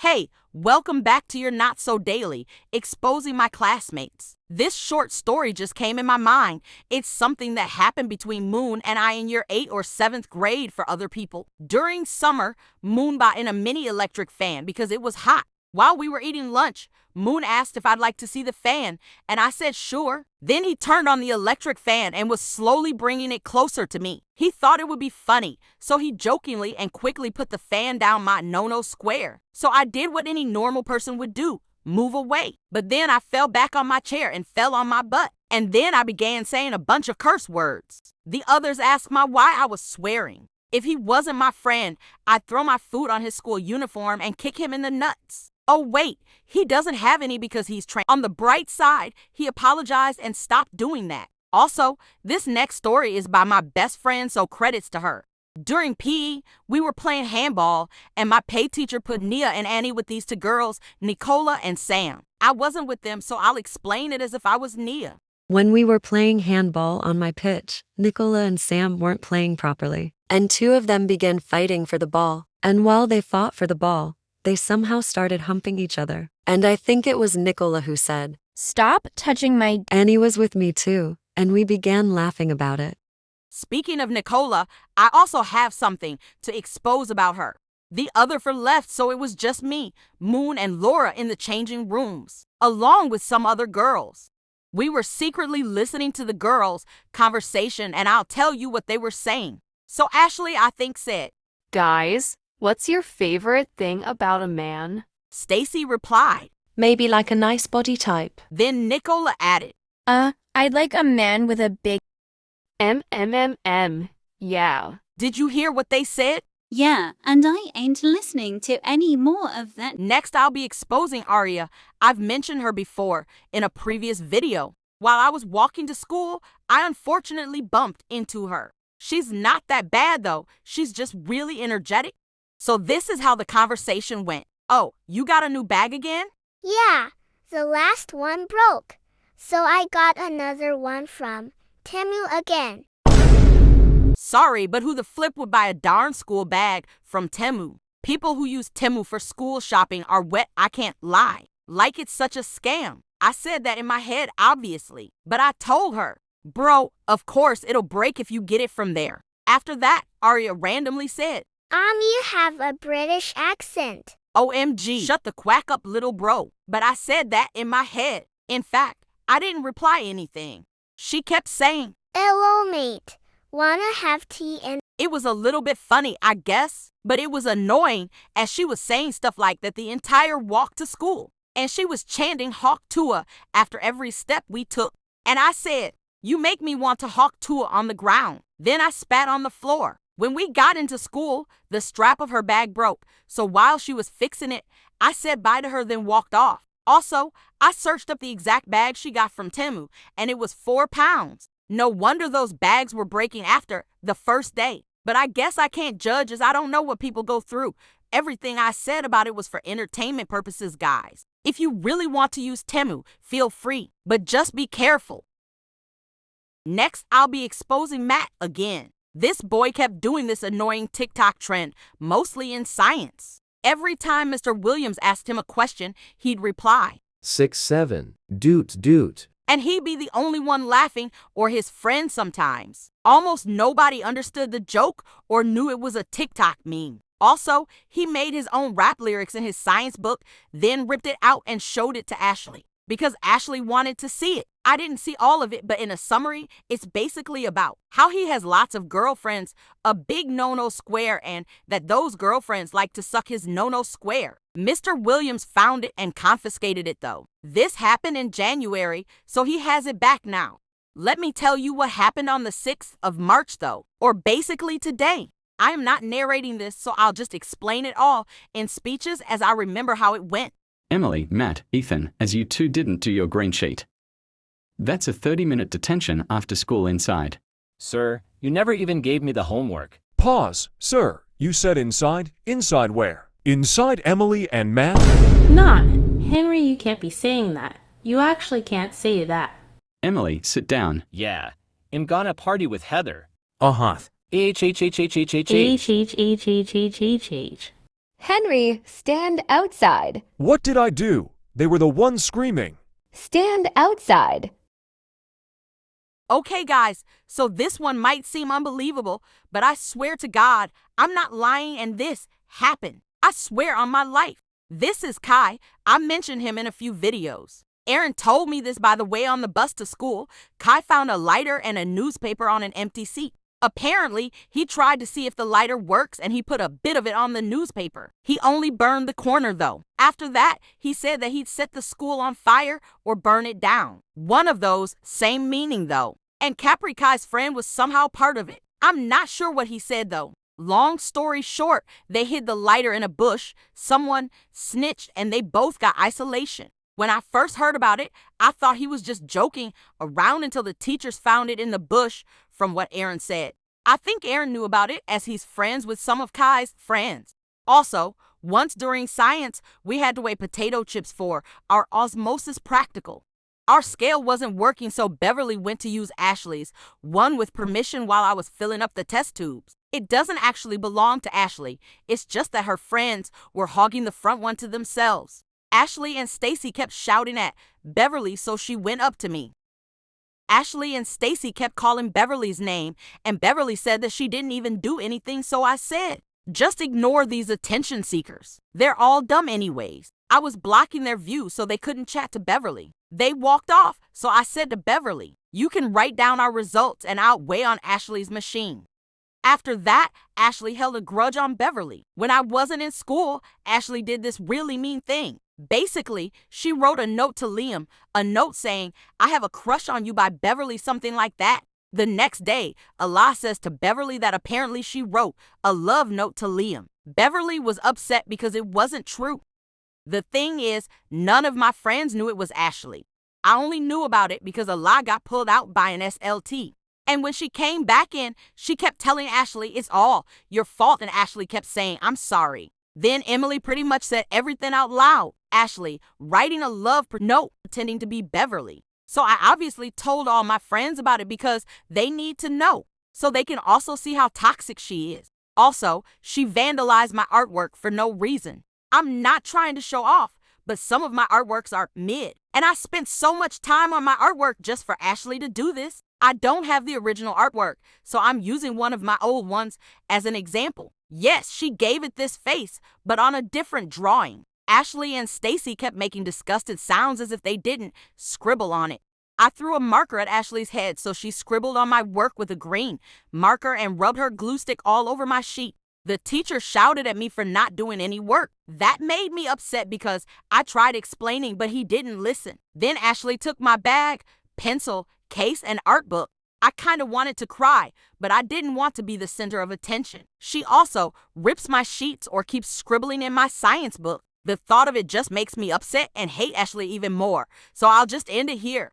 Hey, welcome back to your Not So Daily, exposing my classmates. This short story just came in my mind. It's something that happened between Moon and I in year 8 or 7th grade for other people. During summer, Moon bought in a mini electric fan because it was hot. While we were eating lunch, Moon asked if I'd like to see the fan, and I said sure. Then he turned on the electric fan and was slowly bringing it closer to me. He thought it would be funny, so he jokingly and quickly put the fan down my no-no square. So I did what any normal person would do, move away. But then I fell back on my chair and fell on my butt. And then I began saying a bunch of curse words. The others asked me why I was swearing. If he wasn't my friend, I'd throw my food on his school uniform and kick him in the nuts. Oh wait, he doesn't have any because he's trained. On the bright side, he apologized and stopped doing that. Also, this next story is by my best friend, so credits to her. During PE, we were playing handball, and my PE teacher put Nia and Annie with these two girls, Nicola and Sam. I wasn't with them, so I'll explain it as if I was Nia. When we were playing handball on my pitch, Nicola and Sam weren't playing properly, and two of them began fighting for the ball. And while they fought for the ball, they somehow started humping each other. And I think it was Nicola who said, "Stop touching my..." Annie was with me too, and we began laughing about it. Speaking of Nicola, I also have something to expose about her. The other four left, so it was just me, Moon, and Laura in the changing rooms, along with some other girls. We were secretly listening to the girls' conversation, and I'll tell you what they were saying. So Ashley, I think, said, "Guys, what's your favorite thing about a man?" Stacy replied. "Maybe like a nice body type." Then Nicola added, I'd like a man with a big..." Yeah. Did you hear what they said? Yeah, and I ain't listening to any more of that. Next, I'll be exposing Aria. I've mentioned her before in a previous video. While I was walking to school, I unfortunately bumped into her. She's not that bad though. She's just really energetic. So this is how the conversation went. "Oh, you got a new bag again?" Yeah, the last one broke. So I got another one from Temu again. Sorry, but who the flip would buy a darn school bag from Temu? People who use Temu for school shopping are wet, I can't lie. Like it's such a scam. I said that in my head, obviously. But I told her, "Bro, of course it'll break if you get it from there." After that, Aria randomly said, You have a British accent." "OMG, shut the quack up, little bro." But I said that in my head. In fact, I didn't reply anything. She kept saying, "Hello, mate. Wanna have tea and..." It was a little bit funny, I guess, but it was annoying as she was saying stuff like that the entire walk to school. And she was chanting Hawk Tua after every step we took. And I said, "You make me want to Hawk Tua on the ground." Then I spat on the floor. When we got into school, the strap of her bag broke. So while she was fixing it, I said bye to her, then walked off. Also, I searched up the exact bag she got from Temu, and it was 4 pounds. No wonder those bags were breaking after the first day. But I guess I can't judge as I don't know what people go through. Everything I said about it was for entertainment purposes, guys. If you really want to use Temu, feel free, but just be careful. Next, I'll be exposing Matt again. This boy kept doing this annoying TikTok trend, mostly in science. Every time Mr. Williams asked him a question, he'd reply, 6-7, doot. And he'd be the only one laughing, or his friend sometimes. Almost nobody understood the joke or knew it was a TikTok meme. Also, he made his own rap lyrics in his science book, then ripped it out and showed it to Ashley, because Ashley wanted to see it. I didn't see all of it, but in a summary, it's basically about how he has lots of girlfriends, a big no-no square, and that those girlfriends like to suck his no-no square. Mr. Williams found it and confiscated it though. This happened in January, so he has it back now. Let me tell you what happened on the 6th of March though, or basically today. I am not narrating this, so I'll just explain it all in speeches as I remember how it went. "Emily, Matt, Ethan, as you two didn't do your green sheet. That's a 30-minute detention after school inside." "Sir, you never even gave me the homework." Pause. Sir, you said inside? Inside where? Inside Emily and Matt? Nah, Henry, you can't be saying that. You actually can't say that. "Emily, sit down." "Yeah, I'm gonna party with Heather." Uh-huh. H. H. Henry, stand outside. What did I do? They were the ones screaming. Stand outside. Okay, guys, so this one might seem unbelievable, but I swear to God, I'm not lying and this happened. I swear on my life. This is Kai. I mentioned him in a few videos. Aaron told me this by the way on the bus to school. Kai found a lighter and a newspaper on an empty seat. Apparently, he tried to see if the lighter works and he put a bit of it on the newspaper. He only burned the corner though. After that, he said that he'd set the school on fire or burn it down. One of those, same meaning though. And Capri Kai's friend was somehow part of it. I'm not sure what he said though. Long story short, they hid the lighter in a bush, someone snitched, and they both got isolation. When I first heard about it, I thought he was just joking around until the teachers found it in the bush, from what Aaron said. I think Aaron knew about it as he's friends with some of Kai's friends. Also, once during science, we had to weigh potato chips for our osmosis practical. Our scale wasn't working, so Beverly went to use Ashley's, one with permission while I was filling up the test tubes. It doesn't actually belong to Ashley. It's just that her friends were hogging the front one to themselves. Ashley and Stacy kept shouting at Beverly, so she went up to me. Ashley and Stacy kept calling Beverly's name, and Beverly said that she didn't even do anything, so I said, just ignore these attention seekers. They're all dumb anyways. I was blocking their view so they couldn't chat to Beverly. They walked off, so I said to Beverly, you can write down our results and I'll weigh on Ashley's machine. After that, Ashley held a grudge on Beverly. When I wasn't in school, Ashley did this really mean thing. Basically, she wrote a note to Liam, a note saying, I have a crush on you by Beverly, something like that. The next day, Allah says to Beverly that apparently she wrote a love note to Liam. Beverly was upset because it wasn't true. The thing is, none of my friends knew it was Ashley. I only knew about it because Allah got pulled out by an SLT. And when she came back in, she kept telling Ashley, it's all your fault, and Ashley kept saying, I'm sorry. Then Emily pretty much said everything out loud. Ashley writing a love note pretending to be Beverly. So I obviously told all my friends about it because they need to know, so they can also see how toxic she is. Also, she vandalized my artwork for no reason. I'm not trying to show off, but some of my artworks are mid. And I spent so much time on my artwork just for Ashley to do this. I don't have the original artwork, so I'm using one of my old ones as an example. Yes, she gave it this face, but on a different drawing. Ashley and Stacy kept making disgusted sounds as if they didn't scribble on it. I threw a marker at Ashley's head, so she scribbled on my work with a green marker and rubbed her glue stick all over my sheet. The teacher shouted at me for not doing any work. That made me upset because I tried explaining, but he didn't listen. Then Ashley took my bag, pencil, case, and art book. I kind of wanted to cry, but I didn't want to be the center of attention. She also rips my sheets or keeps scribbling in my science book. The thought of it just makes me upset and hate Ashley even more, so I'll just end it here.